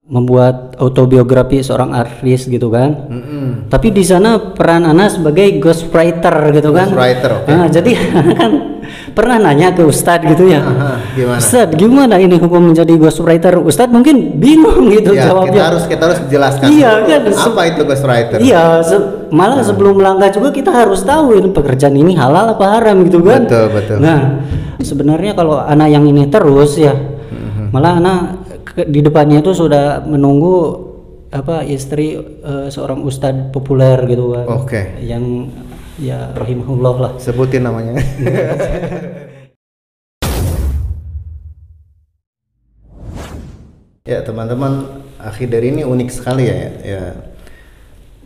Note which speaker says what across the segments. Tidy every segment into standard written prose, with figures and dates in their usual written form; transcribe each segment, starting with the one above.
Speaker 1: membuat autobiografi seorang artis gitu kan. Tapi di sana peran Ana sebagai ghostwriter gitu kan.
Speaker 2: Ghostwriter, oke.
Speaker 1: Nah, jadi kan pernah nanya ke Ustadz gitu ya.
Speaker 2: Gimana?
Speaker 1: Ustadz, gimana ini hukum menjadi ghostwriter? Ustadz mungkin bingung gitu
Speaker 2: Ya,
Speaker 1: jawabnya.
Speaker 2: kita harus jelaskan.
Speaker 1: Iya kan.
Speaker 2: Apa itu ghostwriter?
Speaker 1: Iya, malah sebelum melangkah juga kita harus tahu ini pekerjaan ini halal apa haram gitu kan.
Speaker 2: Betul.
Speaker 1: Nah, sebenarnya kalau Ana yang ini terus ya, malah Ana di depannya itu sudah menunggu istri seorang ustadz populer gitu kan.
Speaker 2: Oke.
Speaker 1: Yang ya rahimahullah lah.
Speaker 2: Sebutin namanya. Ya teman-teman, Akhider ini unik sekali ya.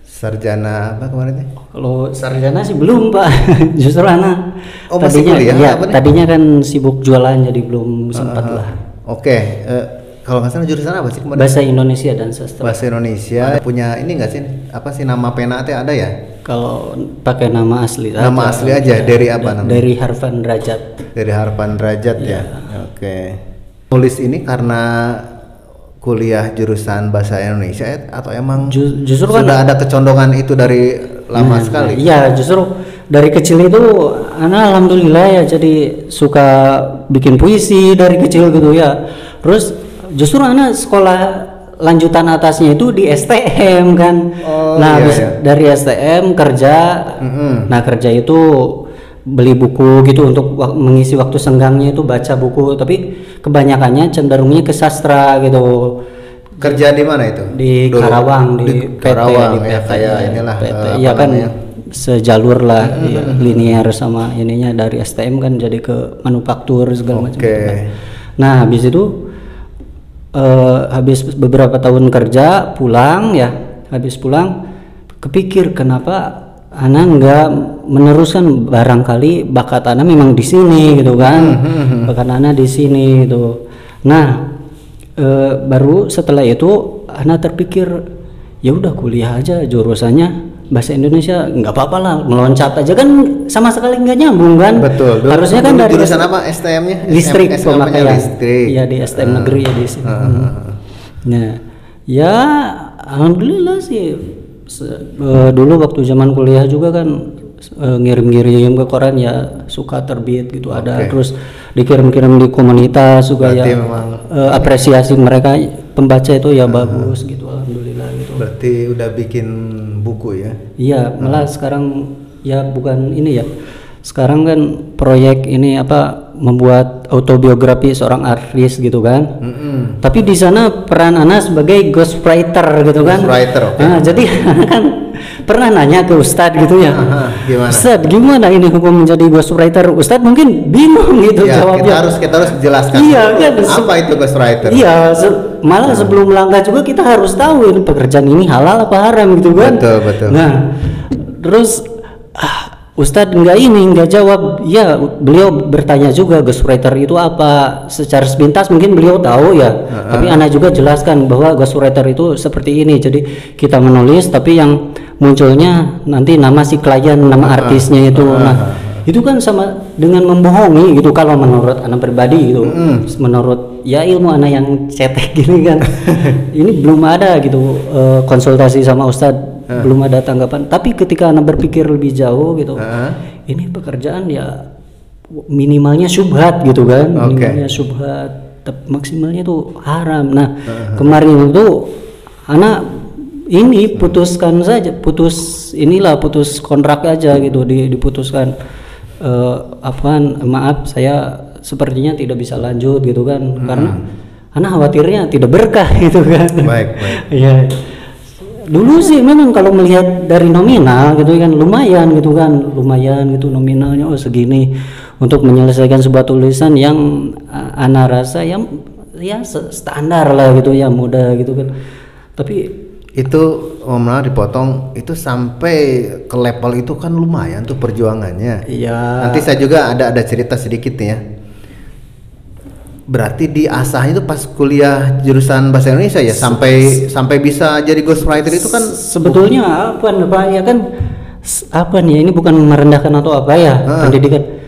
Speaker 2: Sarjana apa kemarinnya?
Speaker 1: Kalau sarjana sih belum Pak. Justru Ana
Speaker 2: masih kuliah,
Speaker 1: ya,
Speaker 2: apa nih?
Speaker 1: tadinya kan sibuk jualan jadi belum sempat lah.
Speaker 2: Oke. Kalau nggak salah jurusan apa sih kemarin?
Speaker 1: Bahasa Indonesia dan sastra.
Speaker 2: Bahasa Indonesia. Punya ini nggak sih? Apa sih nama pena ada ya?
Speaker 1: Kalau pakai nama asli.
Speaker 2: Nama asli aja. Dari apa namanya?
Speaker 1: Dari Harfan Derajat.
Speaker 2: Dari Harfan Derajat ya. Oke. Nulis ini karena kuliah jurusan bahasa Indonesia atau emang
Speaker 1: Justru
Speaker 2: sudah
Speaker 1: kan
Speaker 2: ada kecondongan itu dari lama sekali?
Speaker 1: Iya, justru dari kecil itu Ana alhamdulillah ya jadi suka bikin puisi dari kecil gitu ya. Terus justru Ana sekolah lanjutan atasnya itu di STM kan. Dari STM kerja. Nah, kerja itu beli buku gitu untuk mengisi waktu senggangnya itu baca buku, tapi kebanyakannya cenderungnya ke sastra gitu.
Speaker 2: Kerja di mana itu?
Speaker 1: Di dulu, Karawang di PT,
Speaker 2: Karawang
Speaker 1: di PT,
Speaker 2: ya kayak inilah
Speaker 1: PT. Iya kan sejalur lah linear sama ininya dari STM kan jadi ke manufaktur segala macam. Nah, habis itu habis beberapa tahun kerja pulang ya, habis pulang kepikir kenapa Ana nggak meneruskan, barangkali bakat Ana memang di sini gitu kan. Bakat Ana di sini gitu. Nah, baru setelah itu Ana terpikir ya udah kuliah aja jurusannya bahasa Indonesia, nggak apa-apa lah, meloncat aja kan sama sekali nggak nyambung kan.
Speaker 2: Betul.
Speaker 1: Harusnya kan dari
Speaker 2: jurusan apa STM-nya?
Speaker 1: Listrik pemakaian.
Speaker 2: Listrik.
Speaker 1: Iya di STM negeri ya di sini. Nah, ya alhamdulillah sih. Dulu waktu zaman kuliah juga kan ngirim-ngirim ke koran ya, suka terbit gitu ada, terus dikirim-kirim di komunitas juga. Berarti ya apresiasi mereka pembaca itu ya bagus gitu, alhamdulillah gitu.
Speaker 2: Berarti udah bikin buku ya? Iya,
Speaker 1: malah sekarang ya bukan ini ya, sekarang kan proyek ini membuat autobiografi seorang artis gitu kan. Tapi di sana peran Ana sebagai ghostwriter gitu kan.
Speaker 2: Ghostwriter,
Speaker 1: Nah, jadi kan pernah nanya ke Ustadz gitu ya.
Speaker 2: Gimana?
Speaker 1: Ustadz, gimana ini hukum menjadi ghostwriter? Ustadz mungkin bingung gitu
Speaker 2: ya,
Speaker 1: jawabnya.
Speaker 2: Kita harus jelaskan.
Speaker 1: Iya kan.
Speaker 2: Apa itu ghostwriter?
Speaker 1: Iya, malah sebelum melangkah juga kita harus tahu ini pekerjaan ini halal apa haram gitu kan.
Speaker 2: Betul.
Speaker 1: Nah, terus Ustadz nggak jawab. Ya, beliau bertanya juga ghostwriter itu apa. Secara sepintas mungkin beliau tahu ya. Tapi Ana juga jelaskan bahwa ghostwriter itu seperti ini. Jadi kita menulis tapi yang munculnya nanti nama si klien, nama artisnya itu. Nah, itu kan sama dengan membohongi gitu kalau menurut Ana pribadi gitu. Menurut ya ilmu Ana yang cetek gini kan. Ini belum ada gitu konsultasi sama Ustadz. Belum ada tanggapan, tapi ketika Ana berpikir lebih jauh gitu, ini pekerjaan ya minimalnya syubhat gitu kan, minimalnya syubhat, maksimalnya itu haram. Nah, kemarin itu Ana ini putuskan saja, putus kontrak aja gitu, diputuskan maaf saya sepertinya tidak bisa lanjut gitu kan, karena Ana khawatirnya tidak berkah gitu kan.
Speaker 2: Baik.
Speaker 1: Ya. Dulu sih memang kalau melihat dari nominal gitu kan lumayan gitu nominalnya segini untuk menyelesaikan sebuah tulisan yang Ana rasa yang ya standar lah gitu ya, mudah gitu kan. Tapi
Speaker 2: itu malah dipotong itu sampai ke level itu kan lumayan tuh perjuangannya.
Speaker 1: Iya.
Speaker 2: Nanti saya juga ada cerita sedikit nih ya. Berarti diasah itu pas kuliah jurusan bahasa Indonesia ya sampai bisa jadi ghostwriter itu kan
Speaker 1: sebetulnya apa Pak ya kan ini bukan merendahkan atau apa ya pendidikan.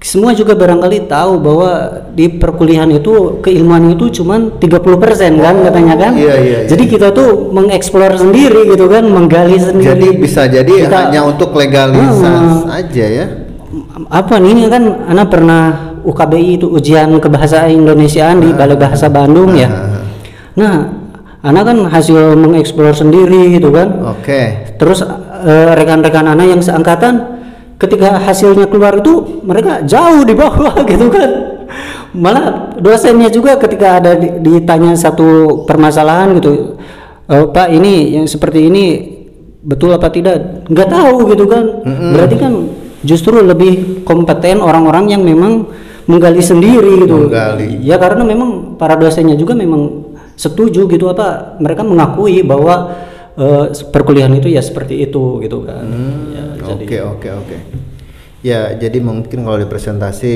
Speaker 1: semua juga barangkali tahu bahwa di perkuliahan itu keilmuan itu cuman 30% kan katanya kan.
Speaker 2: Iya.
Speaker 1: Jadi kita tuh mengeksplor sendiri gitu kan, menggali sendiri.
Speaker 2: Jadi bisa jadi hanya untuk legalitas aja ya.
Speaker 1: Apa nih, ini kan anak pernah UKBI itu ujian kebahasaan Indonesiaan di Balai Bahasa Bandung ya. Nah, anak kan hasil mengeksplor sendiri gitu kan.
Speaker 2: Oke.
Speaker 1: Terus rekan-rekan anak yang seangkatan ketika hasilnya keluar itu mereka jauh di bawah gitu kan. Malah dosennya juga ketika ada ditanya satu permasalahan gitu, Pak ini yang seperti ini betul apa tidak, nggak tahu gitu kan. Berarti kan justru lebih kompeten orang-orang yang memang menggali sendiri gitu. Ya karena memang para dosennya juga memang setuju gitu, apa mereka mengakui bahwa perkuliahan itu ya seperti itu gitu kan.
Speaker 2: Oke. Ya jadi mungkin kalau di presentasi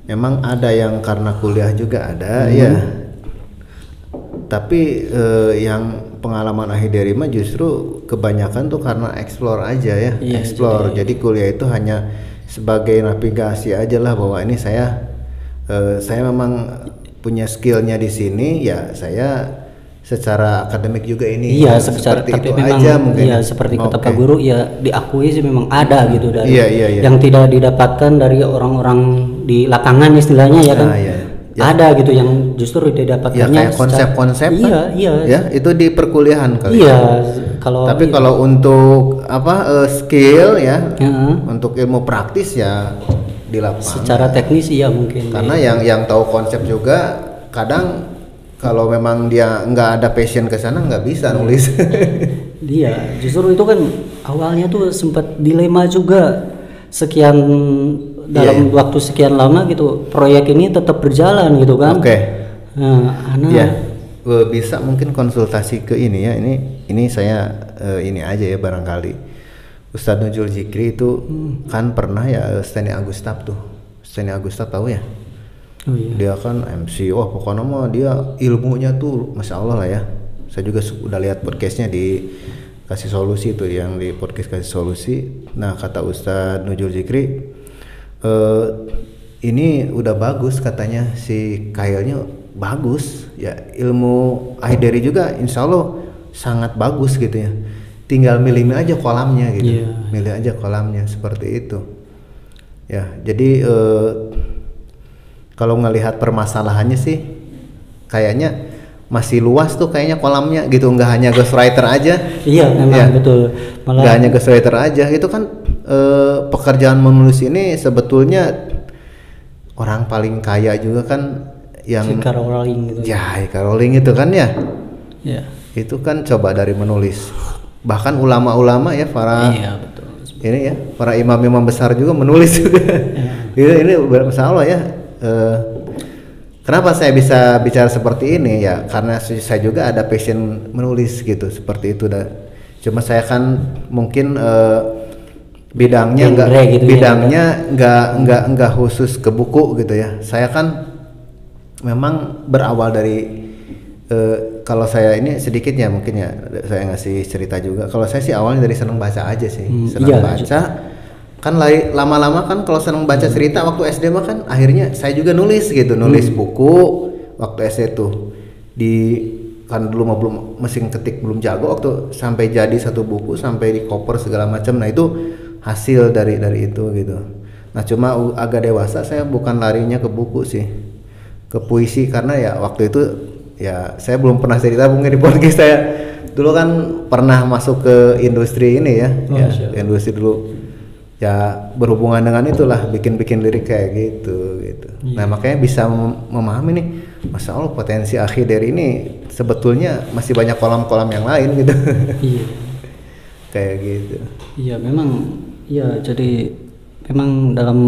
Speaker 2: memang ada yang karena kuliah juga ada ya. Tapi yang pengalaman akhir dari mah justru kebanyakan tuh karena explore aja ya. Explore. Jadi kuliah itu hanya sebagai navigasi aja lah, bahwa ini saya memang punya skillnya di sini ya, saya secara akademik juga ini seperti
Speaker 1: tapi
Speaker 2: itu
Speaker 1: memang
Speaker 2: aja mungkin.
Speaker 1: Seperti kata Pak Guru ya, diakui sih memang ada gitu dari
Speaker 2: Iya.
Speaker 1: yang tidak didapatkan dari orang-orang di lapangan istilahnya ya kan. Ada gitu yang justru didapatkannya
Speaker 2: ya kayak konsep-konsep ya itu di perkuliahan kali. Tapi kalau untuk skill ya, untuk ilmu praktis ya di lapangan.
Speaker 1: Secara teknis ya mungkin.
Speaker 2: Karena yang tahu konsep juga kadang kalau memang dia nggak ada passion ke sana nggak bisa nulis.
Speaker 1: Iya, justru itu kan awalnya tuh sempat dilema juga, sekian dalam waktu sekian lama gitu proyek ini tetap berjalan gitu kan.
Speaker 2: Bisa mungkin konsultasi ke ini ya, ini saya ini aja ya, barangkali Ustadz Nujul Zikri itu kan pernah ya Steny Agustab tahu ya. Dia kan MC, pokoknya mah dia ilmunya tuh Masya Allah lah ya. Saya juga udah lihat podcastnya di Kasih Solusi tuh, yang di podcast Kasih Solusi. Nah kata Ustadz Nujul Zikri, ini udah bagus katanya, si Khailnya bagus ya, ilmu Akhidari juga insya Allah sangat bagus gitu ya, tinggal milih aja kolamnya gitu. Milih aja kolamnya seperti itu ya. Jadi kalau ngelihat permasalahannya sih kayaknya masih luas tuh kayaknya kolamnya gitu, nggak hanya ghostwriter aja.
Speaker 1: Memang betul,
Speaker 2: nggak hanya ghostwriter aja, itu kan pekerjaan menulis ini sebetulnya orang paling kaya juga kan yang
Speaker 1: J.K. Rowling gitu.
Speaker 2: J.K. Rowling itu kan ya. Itu kan coba dari menulis, bahkan ulama-ulama ya, para
Speaker 1: betul.
Speaker 2: Ini ya, para imam-imam besar juga menulis juga. Ini bermasalah ya. Kenapa saya bisa bicara seperti ini ya, karena saya juga ada passion menulis gitu, seperti itu. Cuma saya kan mungkin bidangnya nggak khusus ke buku gitu ya. Saya kan memang berawal dari kalau saya ini sedikit ya mungkin ya, saya ngasih cerita juga. Kalau saya sih awalnya dari senang baca aja sih, senang baca. Kan lama-lama kan kalau senang baca cerita waktu SD mah kan akhirnya saya juga nulis gitu, nulis buku waktu SD tuh. Kan dulu mah belum mesin ketik, belum jago, waktu sampai jadi satu buku sampai di cover segala macam. Nah itu hasil dari itu gitu. Nah cuma agak dewasa saya bukan larinya ke buku sih, ke puisi, karena ya waktu itu ya saya belum pernah cerita mungkin di podcast saya. Dulu kan pernah masuk ke industri ini ya, industri dulu. Ya berhubungan dengan itulah, bikin lirik kayak gitu. Nah makanya bisa memahami nih, Masya Allah potensi Akhidari ini sebetulnya masih banyak kolam-kolam yang lain gitu. Kayak gitu.
Speaker 1: Memang jadi memang dalam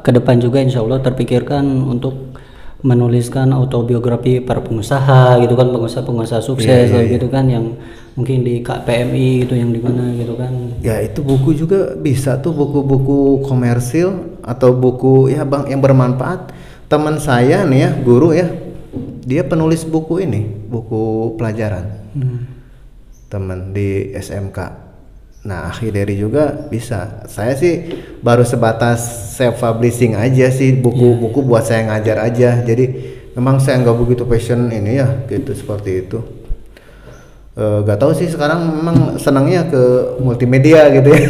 Speaker 1: ke depan juga insya Allah terpikirkan untuk menuliskan autobiografi para pengusaha gitu kan, pengusaha sukses gitu kan, yang mungkin di KPMI gitu, yang di mana gitu kan. Ya
Speaker 2: itu buku juga bisa tuh, buku-buku komersil atau buku ya bang yang bermanfaat. Teman saya nih ya, guru ya, dia penulis buku ini, buku pelajaran. Teman di SMK. Nah, Akhideri juga bisa. Saya sih baru sebatas self publishing aja sih, buku-buku buat saya ngajar aja. Jadi memang saya nggak begitu passion ini ya, gitu seperti itu. Gak tahu sih sekarang memang senangnya ke multimedia gitu ya.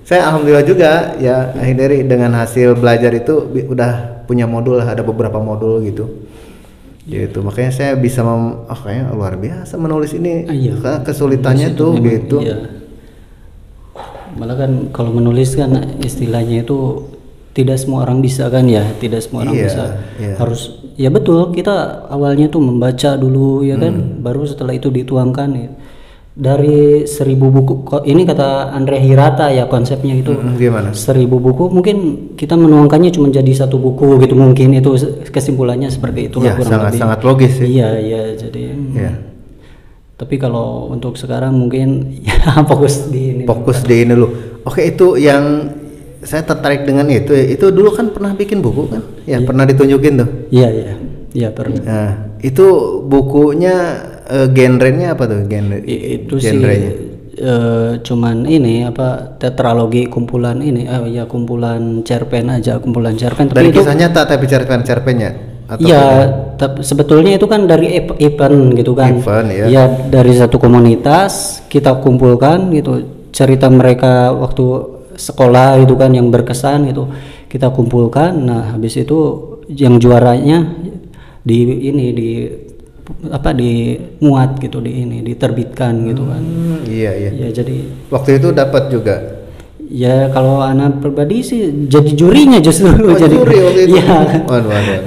Speaker 2: Saya alhamdulillah juga ya Akhideri dengan hasil belajar itu udah punya modul lah, ada beberapa modul gitu. Gitu makanya saya bisa kayaknya luar biasa menulis ini. Karena kesulitannya tuh memang, gitu. Iya.
Speaker 1: Malah kan kalau menulis kan istilahnya itu tidak semua orang bisa kan ya, tidak semua orang bisa. Harus ya betul, kita awalnya tuh membaca dulu ya kan, baru setelah itu dituangkan ya. Dari 1000 buku, ini kata Andre Hirata ya konsepnya itu.
Speaker 2: Gimana?
Speaker 1: 1000 buku mungkin kita menuangkannya cuma jadi 1 buku gitu, mungkin itu kesimpulannya seperti itu.
Speaker 2: Ya, sangat logis sih.
Speaker 1: Iya jadi. Tapi kalau untuk sekarang mungkin ya fokus di ini.
Speaker 2: Fokus di ini dulu. Oke, itu yang saya tertarik dengan itu. Itu dulu kan pernah bikin buku kan? Ya, pernah ditunjukin tuh.
Speaker 1: Iya pernah.
Speaker 2: Nah, itu bukunya genrenya apa tuh?
Speaker 1: Itu
Speaker 2: genrenya?
Speaker 1: Sih cuman ini apa tetralogi kumpulan ini kumpulan cerpen aja, kumpulan cerpen.
Speaker 2: Dari kisah nyata tapi cerpennya?
Speaker 1: Iya, sebetulnya itu kan dari event gitu kan. Ya dari satu komunitas kita kumpulkan gitu cerita mereka waktu sekolah gitu kan yang berkesan gitu kita kumpulkan. Nah habis itu yang juaranya dimuat gitu diterbitkan gitu kan.
Speaker 2: Iya.
Speaker 1: Ya jadi
Speaker 2: waktu itu dapat juga.
Speaker 1: Ya kalau anak pribadi sih jadi jurinya justru.
Speaker 2: Jadi juri waktu itu.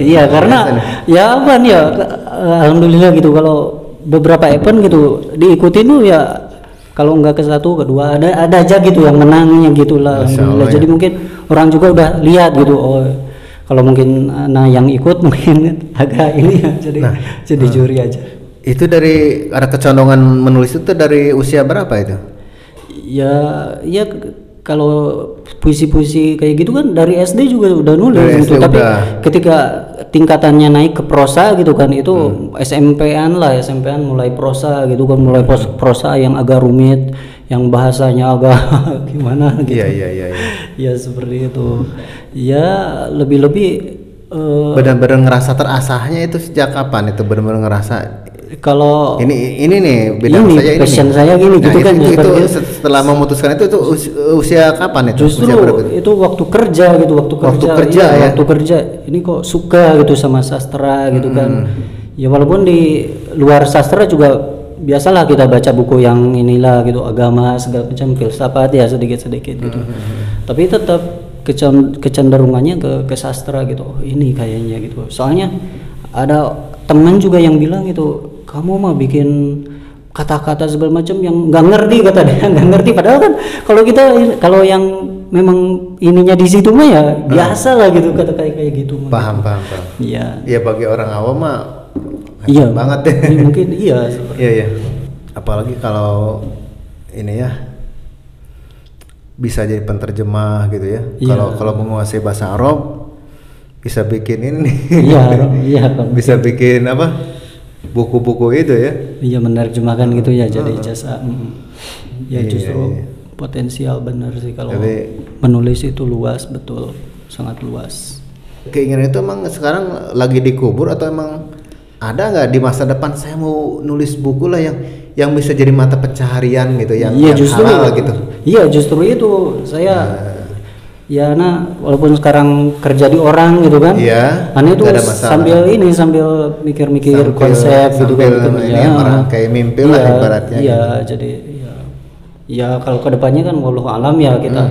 Speaker 1: Iya karena ya apa nih ya alhamdulillah gitu kalau beberapa event gitu diikutin tuh ya kalau nggak ke 1 ke 2 ada aja gitu yang menangnya gitulah. Alhamdulillah. Jadi mungkin orang juga udah lihat gitu kalau mungkin yang ikut mungkin agak ini ya jadi juri aja.
Speaker 2: Itu dari ada kecondongan menulis itu dari usia berapa itu?
Speaker 1: Ya kalau puisi-puisi kayak gitu kan dari SD juga udah nulis gitu. Tapi ketika tingkatannya naik ke prosa gitu kan itu SMP-an mulai prosa gitu kan, mulai prosa yang agak rumit, yang bahasanya agak gimana gitu.
Speaker 2: Iya.
Speaker 1: Ya seperti itu. Ya lebih-lebih
Speaker 2: benar-benar ngerasa terasahnya itu sejak kapan itu benar-benar ngerasa
Speaker 1: kalau
Speaker 2: ini nih bidang saya ini
Speaker 1: passion saya gini gitu kan
Speaker 2: itu setelah memutuskan itu usia kapan itu?
Speaker 1: Justru itu waktu kerja ini kok suka gitu sama sastra gitu kan. Ya walaupun di luar sastra juga biasalah kita baca buku yang inilah gitu agama segala macam filsafat ya sedikit-sedikit gitu. Tapi tetap kecenderungannya ke sastra gitu. Ini kayaknya gitu. Soalnya ada teman juga yang bilang itu kamu mah bikin kata-kata segala macam yang nggak ngerti kata dia nggak ngerti padahal kan kalau yang memang ininya di situ mah ya biasa lah gitu kata kayak gitu mah.
Speaker 2: Paham.
Speaker 1: Iya.
Speaker 2: Ya bagi orang awam mah banget deh.
Speaker 1: Mungkin iya.
Speaker 2: Iya. Apalagi kalau ini ya bisa jadi penterjemah gitu ya. Kalau menguasai bahasa Arab bisa bikin ini. Iya. Bisa bikin apa? Buku-buku itu ya.
Speaker 1: Iya menerjemahkan gitu ya jadi jasa. Ya justru potensial benar sih kalau menulis itu luas, betul sangat luas.
Speaker 2: Keinginan itu emang sekarang lagi dikubur atau emang ada nggak di masa depan saya mau nulis buku lah yang bisa jadi mata pencaharian gitu yang
Speaker 1: justru
Speaker 2: halal gitu.
Speaker 1: Iya justru itu saya ya walaupun sekarang kerja di orang gitu kan.
Speaker 2: Iya.
Speaker 1: Itu sambil mikir-mikir konsep gitu kan.
Speaker 2: Orang kayak mimpi lah ibaratnya.
Speaker 1: Iya jadi ya kalau kedepannya kan wallahu alam ya kita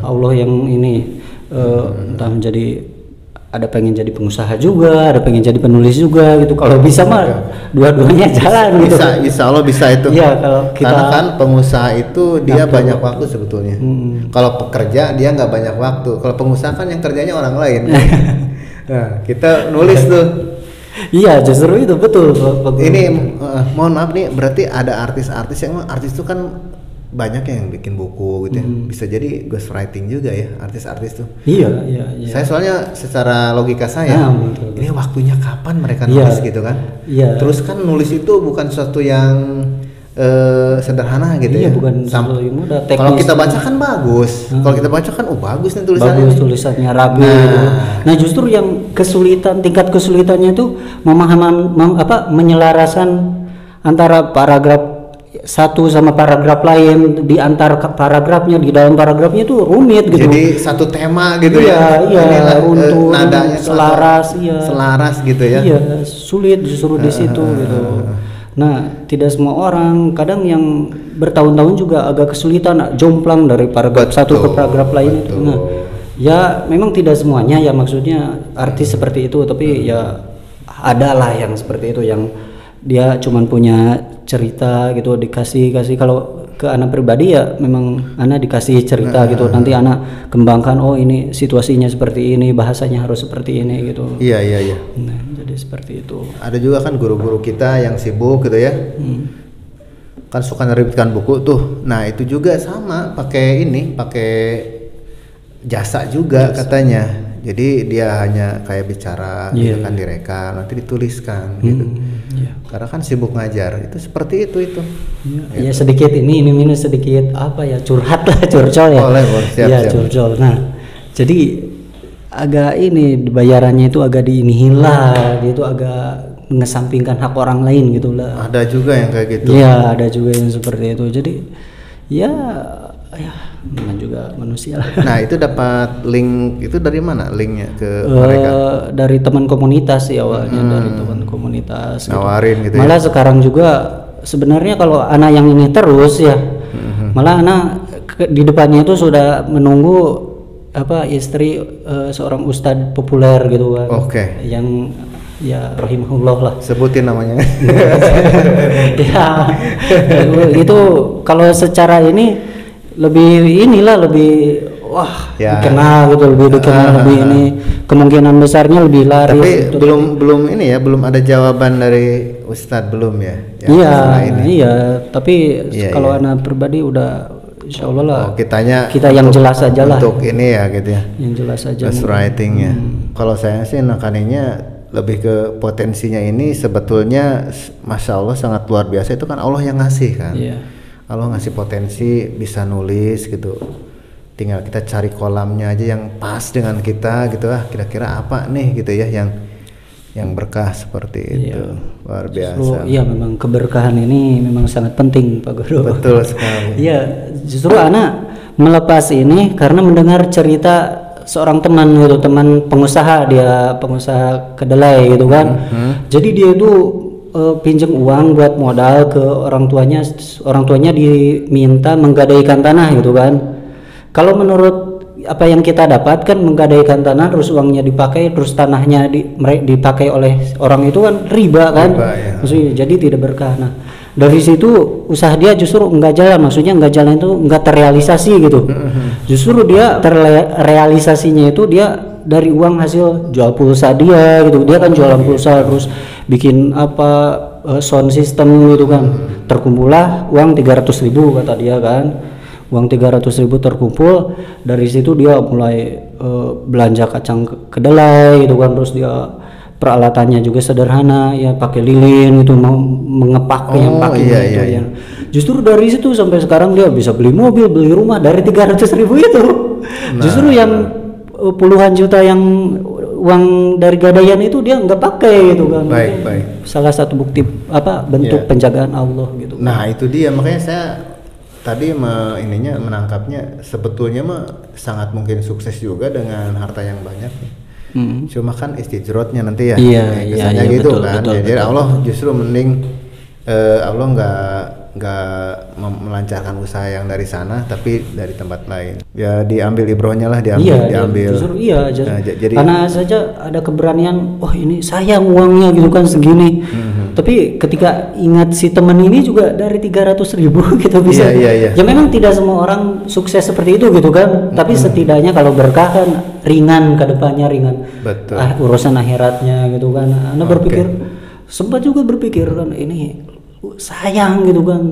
Speaker 1: Allah yang ini entah menjadi ada pengen jadi pengusaha juga, ada pengen jadi penulis juga gitu. Kalau bisa mah dua-duanya jalan gitu.
Speaker 2: Insya Allah bisa itu.
Speaker 1: Iya, kalau kita
Speaker 2: karena kan pengusaha itu dia banyak waktu sebetulnya. Kalau pekerja dia nggak banyak waktu. Kalau pengusaha kan yang kerjanya orang lain. Nah, kita nulis tuh.
Speaker 1: Iya, justru itu betul.
Speaker 2: Ini mohon maaf nih, berarti ada artis-artis yang artis itu kan banyak yang bikin buku gitu ya. Bisa jadi ghostwriting juga ya artis-artis tuh.
Speaker 1: Iya.
Speaker 2: Saya soalnya secara logika saya ini waktunya kapan mereka nulis gitu kan.
Speaker 1: Iya.
Speaker 2: Terus kan nulis itu bukan sesuatu yang sederhana gitu
Speaker 1: Iya,
Speaker 2: ya.
Speaker 1: bukan sesuatu yang mudah, teknis.
Speaker 2: Kalau kita baca kan bagus. Kalau kita baca kan bagus nih tulisannya.
Speaker 1: Bagus tulisannya, rapi. Nah, justru yang tingkat kesulitannya itu menyelaraskan antara paragraf satu sama paragraf lain, di antar paragrafnya, di dalam paragrafnya itu rumit gitu.
Speaker 2: Jadi satu tema gitu ya.
Speaker 1: Iya, runtun,
Speaker 2: nadanya
Speaker 1: selaras,
Speaker 2: selaras gitu ya.
Speaker 1: Iya, sulit justru di situ gitu. Nah, tidak semua orang, kadang yang bertahun-tahun juga agak kesulitan jomplang dari paragraf satu ke paragraf lain itu. Nah, ya memang tidak semuanya ya, maksudnya artis seperti itu, tapi ya ada lah yang seperti itu, yang dia cuman punya cerita gitu, dikasih kalau ke anak pribadi ya memang anak dikasih cerita gitu, nanti anak kembangkan, oh ini situasinya seperti ini, bahasanya harus seperti ini gitu.
Speaker 2: Iya.
Speaker 1: Nah, jadi seperti itu.
Speaker 2: Ada juga kan guru-guru kita yang sibuk gitu ya, kan suka nerbitkan buku tuh. Nah itu juga sama, pakai jasa juga katanya. Jadi dia hanya kayak bicara, gitu kan, direkam, nanti dituliskan gitu. Karena kan sibuk ngajar, itu seperti itu.
Speaker 1: Ya sedikit ini minus sedikit curhat lah, curcol ya.
Speaker 2: Siap.
Speaker 1: Curcol. Nah, jadi agak ini bayarannya itu agak diinihin lah, dia itu agak mengesampingkan hak orang lain gitu lah.
Speaker 2: Ada juga yang kayak gitu.
Speaker 1: Iya, ada juga yang seperti itu. Jadi ya memang juga manusia lah.
Speaker 2: Nah itu dapat link itu dari mana linknya ke mereka?
Speaker 1: Dari teman komunitas sih awalnya, dari teman komunitas.
Speaker 2: Nawarin gitu.
Speaker 1: Malah sekarang juga sebenarnya kalau anak yang ini terus ya, malah anak di depannya itu sudah menunggu istri seorang ustadz populer gitu kan.
Speaker 2: Oke.
Speaker 1: Yang ya rahimahullah lah.
Speaker 2: Sebutin namanya.
Speaker 1: Ya itu kalau secara ini lebih dikenal gitu, lebih dikenal, lebih ini kemungkinan besarnya lebih laris.
Speaker 2: Tapi
Speaker 1: gitu.
Speaker 2: belum ada jawaban dari Ustadz belum ya?
Speaker 1: Iya. Tapi kalau anak pribadi udah insya Allah lah. Kita yang jelas aja lah.
Speaker 2: Untuk ini ya gitu ya.
Speaker 1: Yang jelas aja.
Speaker 2: Ghostwritingnya. Kalau saya sih nakaninya lebih ke potensinya ini sebetulnya, masya Allah sangat luar biasa. Itu kan Allah yang ngasih kan.
Speaker 1: Iya.
Speaker 2: Allah ngasih potensi bisa nulis gitu, tinggal kita cari kolamnya aja yang pas dengan kita gitu, kira-kira apa nih gitu ya yang berkah seperti itu. Luar biasa.
Speaker 1: Iya, memang keberkahan ini memang sangat penting Pak Guru.
Speaker 2: Betul sekali.
Speaker 1: Iya, justru anak melepas ini karena mendengar cerita seorang teman gitu, teman pengusaha, dia pengusaha kedelai gitu kan. Jadi dia itu pinjam uang buat modal ke orang tuanya diminta menggadaikan tanah gitu kan. Kalau menurut apa yang kita dapatkan, menggadaikan tanah terus uangnya dipakai, terus tanahnya dipakai oleh orang itu kan riba kan. Maksudnya jadi tidak berkah. Nah, dari situ usaha dia justru enggak jalan, maksudnya enggak jalan itu enggak terrealisasi gitu. Justru dia terrealisasinya itu dia dari uang hasil jual pulsa dia gitu. Dia kan jualan pulsa terus bikin sound system gitu kan. Terkumpullah uang 300.000 kata dia kan. Uang 300.000 terkumpul, dari situ dia mulai belanja kacang kedelai gitu kan. Terus dia peralatannya juga sederhana ya, pakai lilin itu, mau mengepak yang pakai gitu ya. Justru dari situ sampai sekarang dia bisa beli mobil, beli rumah dari 300.000 itu. Justru yang puluhan juta yang uang dari gadaian itu dia nggak pakai gitu kan.
Speaker 2: Baik.
Speaker 1: Salah satu bukti bentuk penjagaan Allah gitu.
Speaker 2: Nah itu dia, makanya saya tadi menangkapnya sebetulnya sangat mungkin sukses juga dengan harta yang banyak. Cuma kan istijrotnya nanti ya. Kesannya gitu betul, kan. Jadi Allah justru mending Allah nggak melancarkan usaha yang dari sana, tapi dari tempat lain. Ya diambil ibrohnya lah, diambil.
Speaker 1: Justru jadi karena saja ada keberanian, ini sayang uangnya gitu kan segini. Tapi ketika ingat si teman ini juga dari 300.000 gitu bisa. Ya memang tidak semua orang sukses seperti itu gitu kan. Tapi setidaknya kalau berkah kan ringan, ke depannya ringan.
Speaker 2: Betul.
Speaker 1: Urusan akhiratnya gitu kan. Anda sempat juga berpikir kan, ini sayang gitu kan,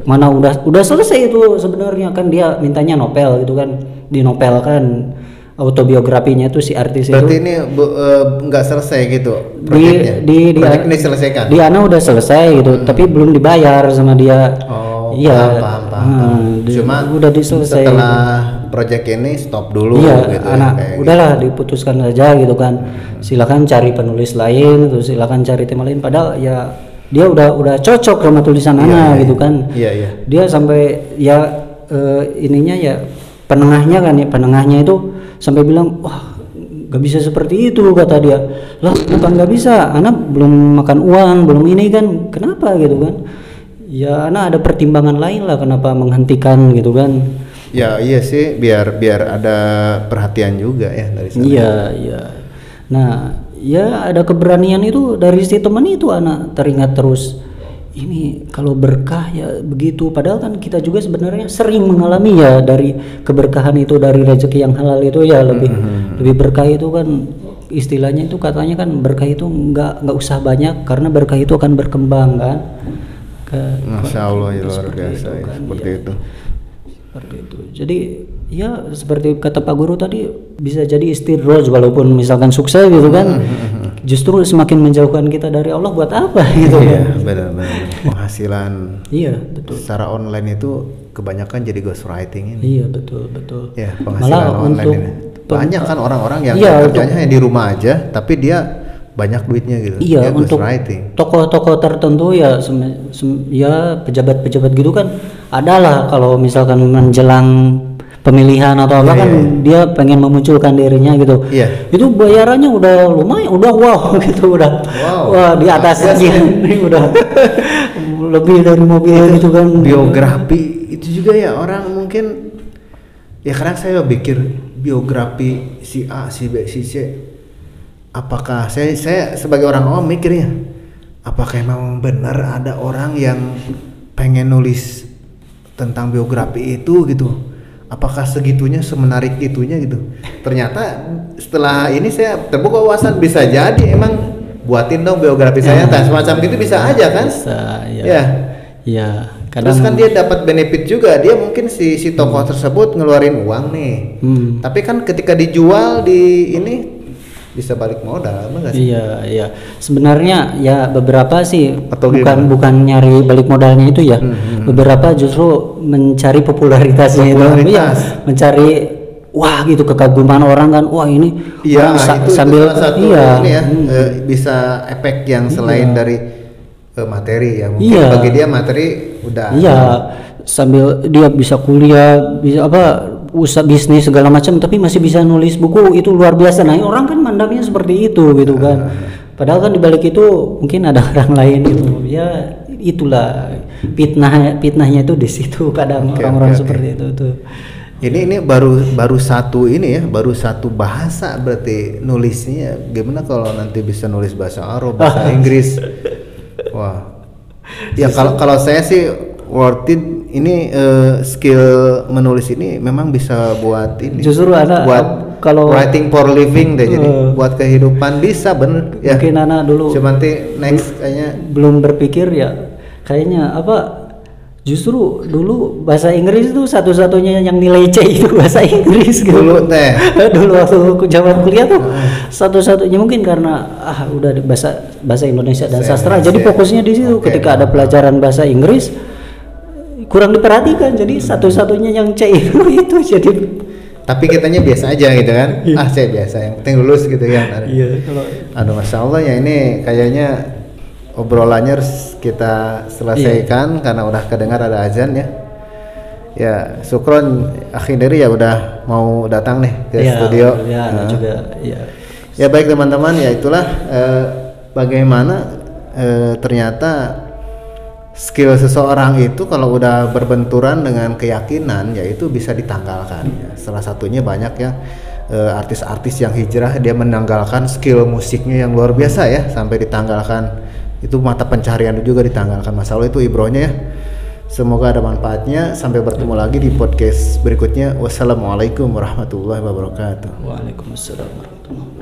Speaker 1: mana udah selesai itu sebenarnya kan, dia mintanya nopel gitu kan, dinopelkan autobiografinya tuh si artis
Speaker 2: Berarti
Speaker 1: itu.
Speaker 2: ini nggak selesai gitu
Speaker 1: Di
Speaker 2: proyek ini selesaikan.
Speaker 1: di Ana udah selesai gitu, tapi belum dibayar sama dia.
Speaker 2: Oh,
Speaker 1: Iya.
Speaker 2: paham. Cuma
Speaker 1: udah diselesai.
Speaker 2: setelah proyek ini stop dulu
Speaker 1: Iya,
Speaker 2: gitu
Speaker 1: anak
Speaker 2: kayak
Speaker 1: udahlah diputuskan saja gitu kan. Silakan cari penulis lain, terus silakan cari tema lain. Padahal ya dia udah cocok sama tulisan Ana gitu kan.
Speaker 2: Iya.
Speaker 1: Dia sampai ya ininya ya penengahnya itu sampai bilang, wah nggak bisa seperti itu, kata dia. Lah bukan nggak bisa, anak belum makan uang, belum ini kan, kenapa gitu kan. Ya anak ada pertimbangan lain lah kenapa menghentikan gitu kan.
Speaker 2: Ya iya sih, biar ada perhatian juga ya dari sana.
Speaker 1: Iya. Nah ya ada keberanian itu dari si teman itu, anak teringat terus. Ini kalau berkah ya begitu, padahal kan kita juga sebenarnya sering mengalami ya dari keberkahan itu, dari rezeki yang halal itu ya lebih berkah itu kan, istilahnya itu katanya kan berkah itu nggak usah banyak karena berkah itu akan berkembang kan.
Speaker 2: Masya Allah ya, luar biasa
Speaker 1: itu,
Speaker 2: ya,
Speaker 1: kan,
Speaker 2: seperti
Speaker 1: ya.
Speaker 2: itu.
Speaker 1: Seperti itu. Jadi ya seperti kata Pak Guru tadi, bisa jadi istirroj walaupun misalkan sukses gitu kan, justru semakin menjauhkan kita dari Allah, buat apa gitu
Speaker 2: Iya,
Speaker 1: kan.
Speaker 2: benar. Penghasilan
Speaker 1: Iya, betul.
Speaker 2: secara online itu kebanyakan jadi ghostwriting ini.
Speaker 1: Iya, betul.
Speaker 2: Ya, penghasilan
Speaker 1: Malah
Speaker 2: online
Speaker 1: untuk
Speaker 2: ini. Banyak kan orang-orang yang
Speaker 1: iya,
Speaker 2: kerjanya hanya di rumah aja, tapi dia banyak duitnya gitu.
Speaker 1: Iya,
Speaker 2: dia
Speaker 1: untuk
Speaker 2: ghostwriting.
Speaker 1: tokoh-tokoh tertentu ya ya pejabat-pejabat gitu kan, adalah kalau misalkan menjelang pemilihan atau apa kan dia pengen memunculkan dirinya gitu.
Speaker 2: Iya.
Speaker 1: Itu bayarannya udah lumayan, udah wow gitu, udah wah di atas ini udah lebih dari mobil gitu kan.
Speaker 2: Biografi itu juga ya, orang mungkin ya, kadang saya pikir biografi si A, si B, si C, apakah saya sebagai orang awam mikirnya, apakah memang benar ada orang yang pengen nulis tentang biografi itu gitu? Apakah segitunya, semenarik itunya gitu? Ternyata setelah ini saya terbuka wawasan, bisa jadi emang buatin dong biografi saya, semacam gitu bisa aja kan?
Speaker 1: Bisa,
Speaker 2: ya.
Speaker 1: Ya.
Speaker 2: Terus kan dia dapat benefit juga, dia mungkin si tokoh tersebut ngeluarin uang nih, tapi kan ketika dijual di ini bisa balik modal, enggak sih?
Speaker 1: Iya. Sebenarnya ya beberapa sih
Speaker 2: Atau
Speaker 1: bukan nyari balik modalnya itu ya. Beberapa justru mencari popularitasnya itu. Iya, mencari wah gitu, kekaguman orang kan. Wah ini
Speaker 2: iya,
Speaker 1: orang
Speaker 2: itu
Speaker 1: sambil
Speaker 2: salah satu ini ya, bisa efek yang selain dari materi ya. Mungkin bagi dia materi udah.
Speaker 1: Iya, sambil dia bisa kuliah, bisa usaha bisnis segala macam, tapi masih bisa nulis buku, itu luar biasa. Nah orang kan mandangnya seperti itu gitu kan, padahal kan dibalik itu mungkin ada orang lain gitu ya. Itulah fitnahnya itu di situ kadang orang-orang seperti itu tuh.
Speaker 2: Ini baru satu ini ya, baru satu bahasa berarti nulisnya. Gimana kalau nanti bisa nulis bahasa Arab, bahasa Inggris? Wah, ya kalau saya sih worth it. Ini skill menulis ini memang bisa buat ini.
Speaker 1: Justru ada
Speaker 2: buat
Speaker 1: kalau
Speaker 2: writing for living deh, jadi buat kehidupan bisa bener. Ya.
Speaker 1: Mungkin anak dulu.
Speaker 2: Cuma nanti next kayaknya
Speaker 1: belum berpikir ya. Kayaknya justru dulu bahasa Inggris itu satu-satunya yang nilai C itu bahasa Inggris gitu.
Speaker 2: Dulu
Speaker 1: dulu waktu zaman kuliah tuh satu-satunya, mungkin karena udah bahasa Indonesia dan sastra, jadi fokusnya di situ. Ketika ada pelajaran bahasa Inggris kurang diperhatikan, jadi satu-satunya yang C itu jadi.
Speaker 2: Tapi kitanya biasa aja gitu kan. Saya biasa, yang penting lulus gitu kan.
Speaker 1: Iya,
Speaker 2: aduh Masya Allah ya, ini kayaknya obrolannya harus kita selesaikan karena udah kedengar ada azan ya. Ya, syukron akhirnya ya udah mau datang nih ke studio. Ya baik teman-teman, ya itulah bagaimana ternyata skill seseorang itu kalau udah berbenturan dengan keyakinan, yaitu bisa ditanggalkan. Ya, salah satunya banyak ya artis-artis yang hijrah, dia menanggalkan skill musiknya yang luar biasa ya, sampai ditanggalkan itu mata pencarian juga ditanggalkan. Masalah itu ibrohnya ya. Semoga ada manfaatnya. Sampai bertemu lagi di podcast berikutnya. Wassalamualaikum warahmatullahi wabarakatuh.
Speaker 1: Waalaikumsalam warahmatullahi wabarakatuh.